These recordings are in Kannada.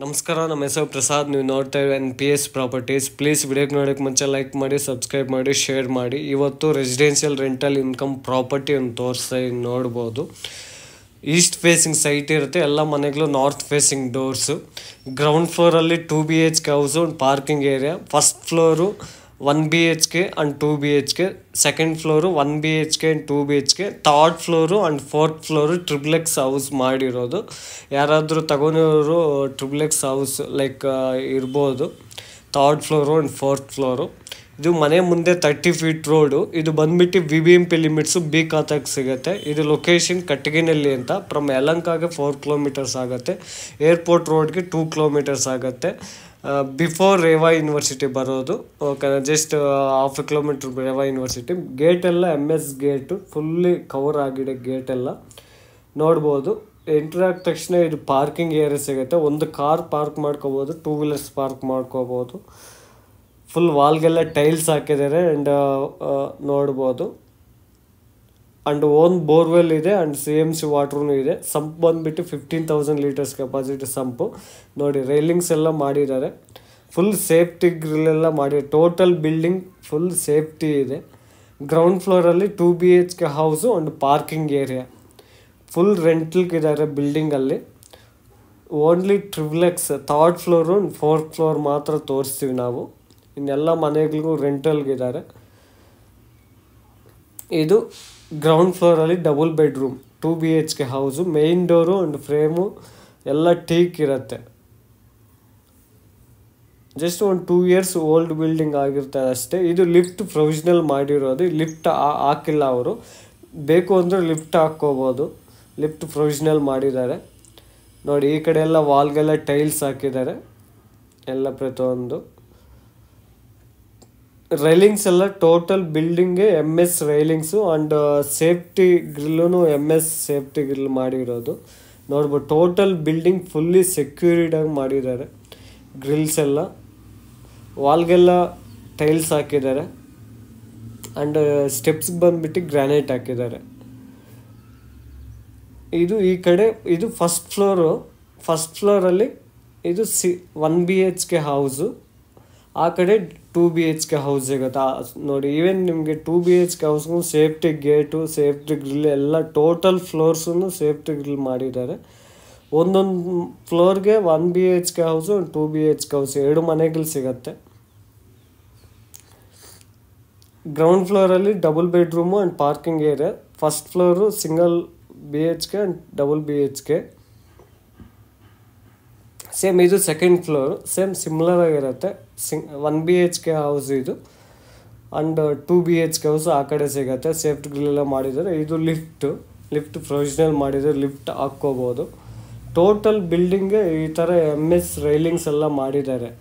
ನಮಸ್ಕಾರ, ನಮ್ಮ ಹೆಸರು ಪ್ರಸಾದ್. ನೀವು ನೋಡ್ತಾ ಇರೋ NPS ಪ್ರಾಪರ್ಟೀಸ್. ಪ್ಲೀಸ್ ವಿಡಿಯೋಗೆ ನೋಡೋಕ್ಕೆ ಮುಂಚೆ ಲೈಕ್ ಮಾಡಿ, ಸಬ್ಸ್ಕ್ರೈಬ್ ಮಾಡಿ, ಶೇರ್ ಮಾಡಿ. ಇವತ್ತು ರೆಸಿಡೆನ್ಷಿಯಲ್ ರೆಂಟಲ್ ಇನ್ಕಮ್ ಪ್ರಾಪರ್ಟಿ ಒಂದು ತೋರಿಸ್ತಾ ನೋಡ್ಬೋದು. ಈಸ್ಟ್ ಫೇಸಿಂಗ್ ಸೈಟ್ ಇರುತ್ತೆ. ಎಲ್ಲ ಮನೆಗಳು ನಾರ್ತ್ ಫೇಸಿಂಗ್ ಡೋರ್ಸು. ಗ್ರೌಂಡ್ ಫ್ಲೋರಲ್ಲಿ 2 BHK ಹೌಸು, ಒಂದು parking area. First floor 1 BHK and 2 BHK. Second floor 1 BHK and 2 BHK. Third floor and fourth floor triplex house ಮಾಡಿರೋದು. ಯಾರಾದರೂ ತಗೊಂಡಿರೋರು ಟ್ರಿಪ್ಲೆಕ್ಸ್ ಹೌಸ್ ಲೈಕ್ ಇರ್ಬೋದು. Third floor and fourth floor. ಇದು ಮನೆ ಮುಂದೆ 30 ಫೀಟ್ ರೋಡು. ಇದು ಬಂದ್ಬಿಟ್ಟು BBMP ಲಿಮಿಟ್ಸು ಬಿ ಖಾತಾಗೆ ಸಿಗುತ್ತೆ. ಇದು ಲೊಕೇಶನ್ ಕಟ್ಟಗಿನಲ್ಲಿ ಅಂತ. ಫ್ರಮ್ ಯಲಹಂಕಗೆ 4 ಕಿಲೋಮೀಟರ್ಸ್ ಆಗುತ್ತೆ. ಏರ್ಪೋರ್ಟ್ ರೋಡ್ಗೆ 2 ಕಿಲೋಮೀಟರ್ಸ್ ಆಗುತ್ತೆ. ಬಿಫೋರ್ ರೇವಾ ಯೂನಿವರ್ಸಿಟಿ ಬರೋದು. Okay, just half kilometre Reva university. ಗೇಟೆಲ್ಲ MS ಗೇಟು, ಫುಲ್ಲಿ ಕವರ್ ಆಗಿದೆ ಗೇಟೆಲ್ಲ ನೋಡ್ಬೋದು. ಎಂಟ್ರ್ ಆದ ತಕ್ಷಣ ಇದು ಪಾರ್ಕಿಂಗ್ ಏರಿಯಾ ಸಿಗುತ್ತೆ. ಒಂದು ಕಾರ್ ಪಾರ್ಕ್ ಮಾಡ್ಕೋಬೋದು, 2 ವೀಲರ್ಸ್ ಪಾರ್ಕ್ ಮಾಡ್ಕೋಬೋದು. ಫುಲ್ ವಾಲ್ಗೆಲ್ಲ ಟೈಲ್ಸ್ ಹಾಕಿದ್ದಾರೆ ಆ್ಯಂಡ್ ನೋಡ್ಬೋದು. ಆ್ಯಂಡ್ ಓನ್ ಬೋರ್ವೆಲ್ ಇದೆ ಆ್ಯಂಡ್ CMC ವಾಟ್ರೂ ಇದೆ. ಸಂಪ್ ಬಂದುಬಿಟ್ಟು 15,000 ಲೀಟರ್ಸ್ ಕೆಪಾಸಿಟಿ ಸಂಪು. ನೋಡಿ, ರೈಲಿಂಗ್ಸ್ ಎಲ್ಲ ಮಾಡಿದ್ದಾರೆ. ಫುಲ್ ಸೇಫ್ಟಿ ಗ್ರಿಲ್ಲೆಲ್ಲ ಮಾಡಿ. ಟೋಟಲ್ ಬಿಲ್ಡಿಂಗ್ ಫುಲ್ ಸೇಫ್ಟಿ ಇದೆ. ಗ್ರೌಂಡ್ ಫ್ಲೋರಲ್ಲಿ 2 BHK house and parking area. Full ರೆಂಟಲ್ಗಿದ್ದಾರೆ ಬಿಲ್ಡಿಂಗಲ್ಲಿ. Only triplex third floor and fourth floor ಮಾತ್ರ ತೋರಿಸ್ತೀವಿ ನಾವು. ಇನ್ನೆಲ್ಲ ಮನೆಗಳಿಗೂ ರೆಂಟಲ್ಗಿದ್ದಾರೆ. ಇದು ಗ್ರೌಂಡ್ ಫ್ಲೋರಲ್ಲಿ double bedroom 2 BHK house. Main door and frame ಎಲ್ಲ ಟೀಕ್ ಇರುತ್ತೆ. ಜಸ್ಟ್ ಒಂದು 2 ಇಯರ್ಸ್ ಓಲ್ಡ್ ಬಿಲ್ಡಿಂಗ್ ಆಗಿರ್ತದೆ ಅಷ್ಟೇ. ಇದು ಲಿಫ್ಟ್ ಪ್ರೊವಿಷನಲ್ ಮಾಡಿರೋದು. ಲಿಫ್ಟ್ ಹಾಕಿಲ್ಲ ಅವರು. ಬೇಕು ಅಂದರೆ ಲಿಫ್ಟ್ ಹಾಕ್ಕೋಬೋದು. ಲಿಫ್ಟ್ ಪ್ರೊವಿಷನಲ್ ಮಾಡಿದ್ದಾರೆ. ನೋಡಿ, ಈ ಕಡೆ ಎಲ್ಲ ವಾಲ್ಗೆಲ್ಲ ಟೈಲ್ಸ್ ಹಾಕಿದ್ದಾರೆ ಎಲ್ಲ ಪ್ರತಿಯೊಂದು. ರೈಲಿಂಗ್ಸ್ ಎಲ್ಲ ಟೋಟಲ್ ಬಿಲ್ಡಿಂಗ್ಗೆ MS ರೈಲಿಂಗ್ಸು ಆ್ಯಂಡ್ ಸೇಫ್ಟಿ ಗ್ರಿಲ್ಲೂ MS ಸೇಫ್ಟಿ ಗ್ರಿಲ್ ಮಾಡಿರೋದು ನೋಡ್ಬೋದು. ಟೋಟಲ್ ಬಿಲ್ಡಿಂಗ್ ಫುಲ್ಲಿ ಸೆಕ್ಯೂರಿಟಾಗಿ ಮಾಡಿದ್ದಾರೆ. ಗ್ರಿಲ್ಸ್ ಎಲ್ಲ ವಾಲ್ಗೆಲ್ಲ ಟೈಲ್ಸ್ ಹಾಕಿದ್ದಾರೆ ಆ್ಯಂಡ್ ಸ್ಟೆಪ್ಸ್ಗೆ ಬಂದುಬಿಟ್ಟು ಗ್ರಾನೈಟ್ ಹಾಕಿದ್ದಾರೆ. ಇದು ಈ ಕಡೆ ಇದು ಫಸ್ಟ್ ಫ್ಲೋರು. ಫಸ್ಟ್ ಫ್ಲೋರಲ್ಲಿ ಇದು 1 BHK ಹೌಸು. ಆ ಕಡೆ 2 BHK ಹೌಸ್ ಸಿಗುತ್ತೆ. ನೋಡಿ, ಈವನ್ ನಿಮಗೆ 2 BHK ಹೌಸ್ಗೂ ಸೇಫ್ಟಿ ಗೇಟು, ಸೇಫ್ಟಿ ಗ್ರಿಲ್ ಎಲ್ಲ ಟೋಟಲ್ ಫ್ಲೋರ್ಸನ್ನು ಸೇಫ್ಟಿ ಗ್ರಿಲ್ ಮಾಡಿದ್ದಾರೆ. ಒಂದೊಂದು ಫ್ಲೋರ್ಗೆ 1 BHK ಹೌಸು 2 BHK ಹೌಸ್ 2 ಮನೆಗಳು ಸಿಗುತ್ತೆ. ಗ್ರೌಂಡ್ ಫ್ಲೋರಲ್ಲಿ double bedroom and parking area. First floor single BHK and double BHK. Same ಇದು ಸೆಕೆಂಡ್ ಫ್ಲೋರು. ಸೇಮ್ ಸಿಮ್ಲರ್ ಆಗಿರುತ್ತೆ. 1 BHK ಹೌಸ್ ಇದು ಆ್ಯಂಡ್ 2 BHK ಹೌಸ್ ಆ ಕಡೆ ಸಿಗುತ್ತೆ. ಸೇಫ್ಟಿ ಗ್ರಿಲ್ಲೆಲ್ಲ ಮಾಡಿದ್ದಾರೆ. ಇದು ಲಿಫ್ಟ್ ಪ್ರೊವಿಷನಲ್ ಮಾಡಿದ್ದಾರೆ. ಲಿಫ್ಟ್ ಹಾಕ್ಕೋಬೋದು. ಟೋಟಲ್ ಬಿಲ್ಡಿಂಗ್ಗೆ ಈ ಥರ MS ರೈಲಿಂಗ್ಸ್ ಎಲ್ಲ ಮಾಡಿದ್ದಾರೆ.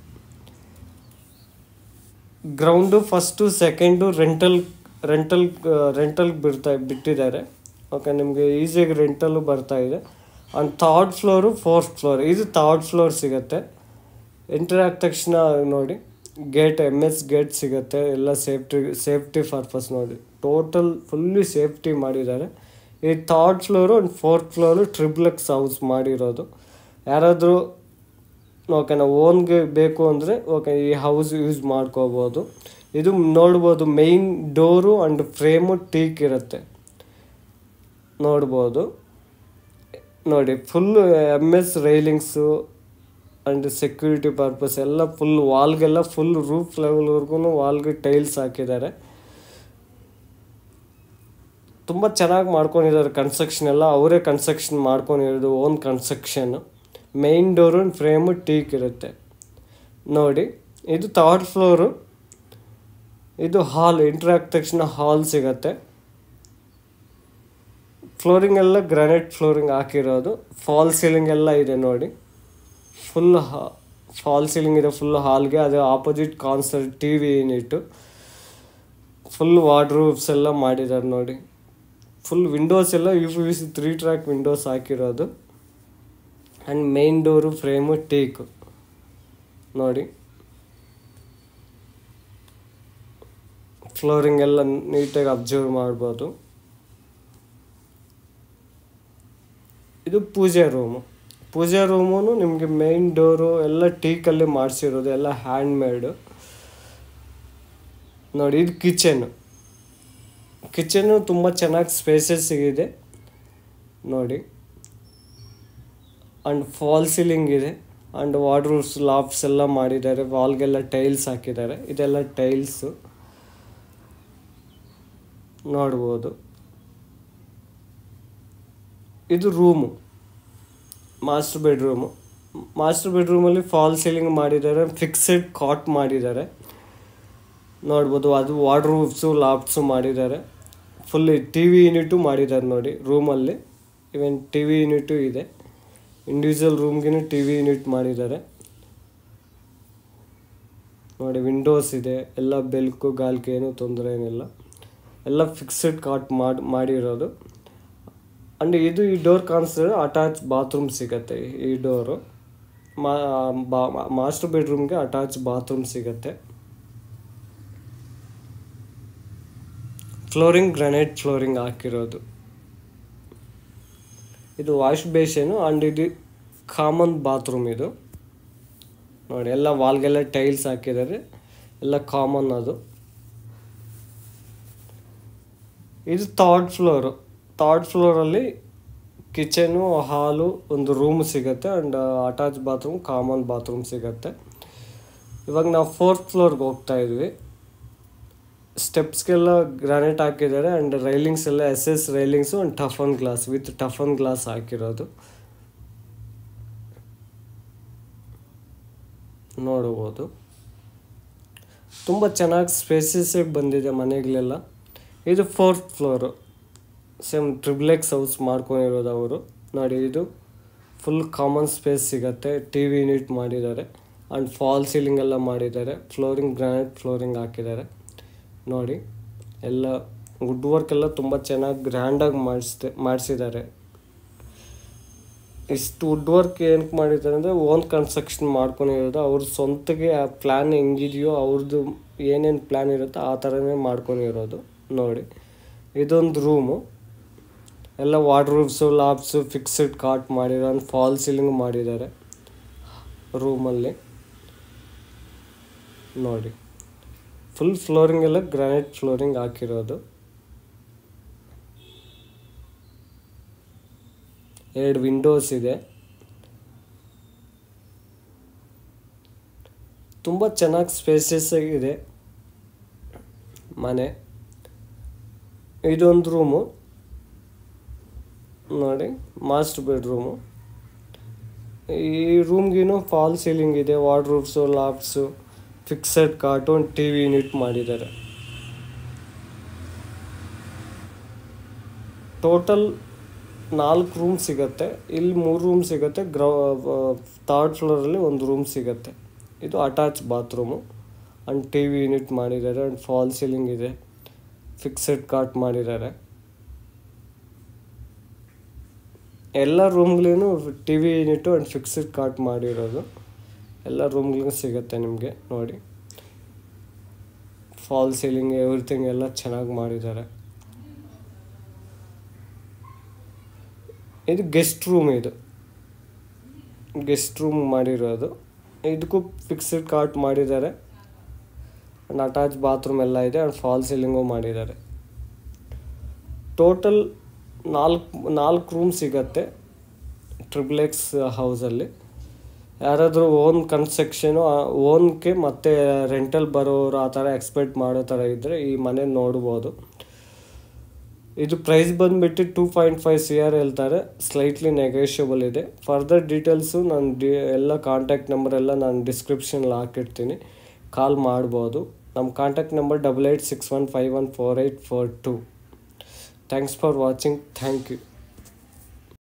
ಗ್ರೌಂಡು ಫಸ್ಟು ಸೆಕೆಂಡು ರೆಂಟಲ್ ಬಿಟ್ಟಿದ್ದಾರೆ. ಓಕೆ, ನಿಮಗೆ ಈಸಿಯಾಗಿ ರೆಂಟಲ್ಲು ಬರ್ತಾಯಿದೆ. And third floor fourth floor. ಇದು ಥರ್ಡ್ ಫ್ಲೋರ್ ಸಿಗುತ್ತೆ. ಎಂಟ್ರ್ ಆದ ತಕ್ಷಣ ನೋಡಿ, ಗೇಟ್ MS ಗೇಟ್ ಸಿಗುತ್ತೆ. ಎಲ್ಲ ಸೇಫ್ಟಿ ಪರ್ಪಸ್ ನೋಡಿ. ಟೋಟಲ್ ಫುಲ್ಲಿ ಸೇಫ್ಟಿ ಮಾಡಿದ್ದಾರೆ. ಈ third floor and fourth floor triplex house ಮಾಡಿರೋದು. ಯಾರಾದರೂ ಓಕೆ ನಾವು ಓನ್ಗೆ ಬೇಕು ಅಂದರೆ ಓಕೆ ಈ ಹೌಸ್ ಯೂಸ್ ಮಾಡ್ಕೋಬೋದು. ಇದು ನೋಡ್ಬೋದು, main door and frame teak ಇರುತ್ತೆ ನೋಡ್ಬೋದು. ನೋಡಿ, full MS railings and security purpose ಎಲ್ಲ ಫುಲ್ ವಾಲ್ಗೆಲ್ಲ ಫುಲ್ ರೂಫ್ ಲೆವೆಲ್ವರೆಗೂ ವಾಲ್ಗೆ ಟೈಲ್ಸ್ ಹಾಕಿದ್ದಾರೆ. ತುಂಬ ಚೆನ್ನಾಗಿ ಮಾಡ್ಕೊಂಡಿದ್ದಾರೆ. ಕನ್ಸ್ಟ್ರಕ್ಷನ್ ಎಲ್ಲ ಅವರೇ ಕನ್ಸ್ಟ್ರಕ್ಷನ್ ಮಾಡ್ಕೊಂಡಿರೋದು, ಓನ್ ಕನ್ಸ್ಟ್ರಕ್ಷನ್ನು. Main door and frame teak ಇರುತ್ತೆ ನೋಡಿ. ಇದು ಥರ್ಡ್ ಫ್ಲೋರು. ಇದು ಹಾಲ್. ಎಂಟ್ರ್ ಆದ ತಕ್ಷಣ ಹಾಲ್ ಸಿಗುತ್ತೆ. ಫ್ಲೋರಿಂಗ್ ಎಲ್ಲ ಗ್ರಾನೈಟ್ ಫ್ಲೋರಿಂಗ್ ಹಾಕಿರೋದು. ಫಾಲ್ ಸೀಲಿಂಗ್ ಎಲ್ಲ ಇದೆ ನೋಡಿ. ಫುಲ್ ಫಾಲ್ ಸೀಲಿಂಗ್ ಇದೆ ಫುಲ್ ಹಾಲ್ಗೆ. ಅದು opposite concert TV unit. Full wardrobes ಎಲ್ಲ ಮಾಡಿದ್ದಾರೆ ನೋಡಿ. ಫುಲ್ ವಿಂಡೋಸ್ ಎಲ್ಲ UPVC 3 ಟ್ರ್ಯಾಕ್ ವಿಂಡೋಸ್ ಹಾಕಿರೋದು. And main door frame teak ನೋಡಿ. ಫ್ಲೋರಿಂಗ್ ಎಲ್ಲ ನೀಟಾಗಿ ಅಬ್ಸರ್ವ್ ಮಾಡ್ಬೋದು. ಇದು ಪೂಜೆ ರೂಮು. ಪೂಜಾ ರೂಮು ನಿಮಗೆ ಮೇನ್ ಡೋರು ಎಲ್ಲ ಟೀಕಲ್ಲೇ ಮಾಡಿಸಿರೋದು, ಎಲ್ಲ ಹ್ಯಾಂಡ್ ಮೇಡು. ನೋಡಿ ಇದು ಕಿಚನ್ನು ತುಂಬ ಚೆನ್ನಾಗಿ ಸ್ಪೇಸಸ್ ಇದೆ ನೋಡಿ. ಆ್ಯಂಡ್ ಫಾಲ್ ಸೀಲಿಂಗ್ ಇದೆ. ಆ್ಯಂಡ್ ವಾರ್ಡ್ರೋಬ್ಸ್ ಲಾಫ್ಟ್ಸ್ ಎಲ್ಲ ಮಾಡಿದ್ದಾರೆ. ವಾಲ್ಗೆಲ್ಲ ಟೈಲ್ಸ್ ಹಾಕಿದ್ದಾರೆ. ಇದೆಲ್ಲ ಟೈಲ್ಸು ನೋಡ್ಬೋದು. ಇದು ರೂಮು, ಮಾಸ್ಟರ್ ಬೆಡ್ರೂಮಲ್ಲಿ ಫಾಲ್ ಸೀಲಿಂಗ್ ಮಾಡಿದ್ದಾರೆ. ಫಿಕ್ಸೆಡ್ ಕಾಟ್ ಮಾಡಿದ್ದಾರೆ ನೋಡ್ಬೋದು. ಅದು ವಾರ್ಡ್ರೋಬ್ಸು ಲಾಫ್ಟ್ಸು ಮಾಡಿದ್ದಾರೆ. ಫುಲ್ ಟಿ ವಿ ಯೂನಿಟು ಮಾಡಿದ್ದಾರೆ ನೋಡಿ ರೂಮಲ್ಲಿ. ಇವನ್ ಟಿ ವಿ ಯೂನಿಟು ಇದೆ. ಇಂಡಿವಿಜುವಲ್ ರೂಮ್ಗೆ ಟಿ ವಿ ಯೂನಿಟ್ ಮಾಡಿದ್ದಾರೆ ನೋಡಿ. ವಿಂಡೋಸ್ ಇದೆ. ಎಲ್ಲ ಬೆಲ್ಕು ಗಾಲ್ಕೆ ಏನೂ ತೊಂದರೆ ಏನಿಲ್ಲ. ಎಲ್ಲ ಫಿಕ್ಸೆಡ್ ಕಾಟ್ ಮಾಡಿರೋದು. ಆ್ಯಂಡ್ ಇದು ಈ ಡೋರ್ ಕಾಣಿಸಿದ್ರೆ ಅಟ್ಯಾಚ್ ಬಾತ್ರೂಮ್ ಸಿಗತ್ತೆ. ಈ ಡೋರು ಮಾಸ್ಟರ್ ಬೆಡ್ರೂಮ್ಗೆ ಅಟ್ಯಾಚ್ ಬಾತ್ರೂಮ್ ಸಿಗತ್ತೆ. ಫ್ಲೋರಿಂಗ್ ಗ್ರಾನೈಟ್ ಫ್ಲೋರಿಂಗ್ ಹಾಕಿರೋದು. ಇದು ವಾಶ್ ಬೇಸಿನು. ಆ್ಯಂಡ್ ಇದು ಕಾಮನ್ ಬಾತ್ರೂಮ್ ಇದು ನೋಡಿ. ಎಲ್ಲ ವಾಲ್ಗೆಲ್ಲ ಟೈಲ್ಸ್ ಹಾಕಿದ್ದಾರೆ. ಎಲ್ಲ ಕಾಮನ್ ಅದು. ಇದು ಥರ್ಡ್ ಫ್ಲೋರಲ್ಲಿ ಕಿಚನು, ಹಾಲು, ಒಂದು ರೂಮ್ ಸಿಗುತ್ತೆ. And attach bathroom, common bathroom ಸಿಗುತ್ತೆ. ಇವಾಗ ನಾವು 4th ಫ್ಲೋರ್ಗೆ ಹೋಗ್ತಾ ಇದ್ವಿ. ಸ್ಟೆಪ್ಸ್ಗೆಲ್ಲ ಗ್ರಾನೈಟ್ ಹಾಕಿದ್ದಾರೆ. ಆ್ಯಂಡ್ ರೈಲಿಂಗ್ಸ್ ಎಲ್ಲ SS railings and toughen glass with toughen glass ಹಾಕಿರೋದು ನೋಡ್ಬೋದು. ತುಂಬ ಚೆನ್ನಾಗಿ ಸ್ಪೇಸಸ್ಸಾಗಿ ಬಂದಿದೆ ಮನೆಗಳೆಲ್ಲ. ಇದು 4th floor. Same triplex house ಮಾಡ್ಕೊಂಡಿರೋದು ಅವರು ನೋಡಿ. ಇದು ಫುಲ್ ಕಾಮನ್ ಸ್ಪೇಸ್ ಸಿಗುತ್ತೆ. ಟಿ ವಿ ಯೂನಿಟ್ ಮಾಡಿದ್ದಾರೆ. ಆ್ಯಂಡ್ ಫಾಲ್ ಸೀಲಿಂಗ್ ಎಲ್ಲ ಮಾಡಿದ್ದಾರೆ. ಫ್ಲೋರಿಂಗ್ ಗ್ರಾನೈಟ್ ಫ್ಲೋರಿಂಗ್ ಹಾಕಿದ್ದಾರೆ ನೋಡಿ. ಎಲ್ಲ ವುಡ್ ವರ್ಕ್ ಎಲ್ಲ ತುಂಬ ಚೆನ್ನಾಗಿ ಗ್ರ್ಯಾಂಡಾಗಿ ಮಾಡಿಸಿದ್ದಾರೆ. ಇಷ್ಟು ವುಡ್ ವರ್ಕ್ ಏನಕ್ಕೆ ಮಾಡಿದ್ದಾರೆ ಅಂದರೆ ಓನ್ ಕನ್ಸ್ಟ್ರಕ್ಷನ್ ಮಾಡ್ಕೊಂಡಿರೋದು. ಅವ್ರ ಸ್ವಂತಕ್ಕೆ ಆ ಪ್ಲ್ಯಾನ್ ಹೆಂಗಿದೆಯೋ ಅವ್ರದ್ದು ಏನೇನು ಪ್ಲ್ಯಾನ್ ಇರುತ್ತೋ ಆ ಥರನೇ ಮಾಡ್ಕೊಂಡಿರೋದು ನೋಡಿ. ಇದೊಂದು ರೂಮು. ಎಲ್ಲ ವಾರ್ಡ್ರೋಬ್ಸು ಲಾಫ್ಟ್ಸು ಫಿಕ್ಸೆಡ್ ಕಾಟ್ ಮಾಡಿರೋ. ಫಾಲ್ ಸೀಲಿಂಗ್ ಮಾಡಿದ್ದಾರೆ ರೂಮಲ್ಲಿ ನೋಡಿ. ಫುಲ್ ಫ್ಲೋರಿಂಗ್ ಎಲ್ಲ ಗ್ರಾನೈಟ್ ಫ್ಲೋರಿಂಗ್ ಹಾಕಿರೋದು. 2 ವಿಂಡೋಸ್ ಇದೆ. ತುಂಬ ಚೆನ್ನಾಗಿ ಸ್ಪೇಸಸ್ ಆಗಿದೆ ಮನೆ. ಇದೊಂದು ರೂಮು ನೋಡಿ, ಮಾಸ್ಟರ್ ಬೆಡ್ರೂಮು. ಈ ರೂಮ್ಗಿನೂ ಫಾಲ್ ಸೀಲಿಂಗ್ ಇದೆ. Wardrobes lofts fixed cartoon T V unit ಮಾಡಿದ್ದಾರೆ. ಟೋಟಲ್ 4 ರೂಮ್ ಸಿಗುತ್ತೆ. ಇಲ್ಲಿ 3 ರೂಮ್ ಸಿಗುತ್ತೆ. 3rd ಫ್ಲೋರಲ್ಲಿ ಒಂದು ರೂಮ್ ಸಿಗುತ್ತೆ. ಇದು attach bathroom. And T V unit ಮಾಡಿದ್ದಾರೆ. ಆ್ಯಂಡ್ ಫಾಲ್ ಸೀಲಿಂಗ್ ಇದೆ. ಫಿಕ್ಸೆಡ್ ಕಾಟ್ ಮಾಡಿದ್ದಾರೆ. ಎಲ್ಲ ರೂಮ್ಗಳೂ T V unit and fixed cot ಮಾಡಿರೋದು. ಎಲ್ಲ ರೂಮ್ಗಳಿಗೂ ಸಿಗುತ್ತೆ ನಿಮಗೆ ನೋಡಿ. ಫಾಲ್ ಸೀಲಿಂಗ್ ಎವ್ರಿಥಿಂಗ್ ಎಲ್ಲ ಚೆನ್ನಾಗಿ ಮಾಡಿದ್ದಾರೆ. ಇದು ಗೆಸ್ಟ್ ರೂಮ್ ಮಾಡಿರೋದು. ಇದಕ್ಕೂ ಫಿಕ್ಸೆಡ್ ಕಾಟ್ ಮಾಡಿದ್ದಾರೆ. ಆ್ಯಂಡ್ ಅಟ್ಯಾಚ್ ಬಾತ್ರೂಮ್ ಎಲ್ಲ ಇದೆ. ಆ್ಯಂಡ್ ಫಾಲ್ ಸೀಲಿಂಗು ಮಾಡಿದ್ದಾರೆ. ಟೋಟಲ್ 4 ರೂಮ್ ಸಿಗತ್ತೆ ಟ್ರಿಪ್ಲೆಕ್ಸ್ ಹೌಸಲ್ಲಿ. ಯಾರಾದರೂ ಓನ್ ಕನ್ಸ್ಟ್ರಕ್ಷನು ಓನ್ಗೆ ಮತ್ತು ರೆಂಟಲ್ ಬರೋರು ಆ ಥರ ಎಕ್ಸ್ಪೆಕ್ಟ್ ಮಾಡೋ ಥರ ಇದ್ದರೆ ಈ ಮನೆ ನೋಡ್ಬೋದು. ಇದು ಪ್ರೈಸ್ ಬಂದುಬಿಟ್ಟು 2.5 CR ಹೇಳ್ತಾರೆ. ಸ್ಲೈಟ್ಲಿ ನೆಗೋಷಿಯಬಲ್ ಇದೆ. ಫರ್ದರ್ ಡೀಟೇಲ್ಸು ನಾನು ಎಲ್ಲ ಕಾಂಟ್ಯಾಕ್ಟ್ ನಂಬರ್ ಎಲ್ಲ ನಾನು ಡಿಸ್ಕ್ರಿಪ್ಷನಲ್ಲಿ ಹಾಕಿರ್ತೀನಿ. ಕಾಲ್ ಮಾಡ್ಬೋದು. ನಮ್ಮ contact number 8861514842. Thanks for watching. Thank you.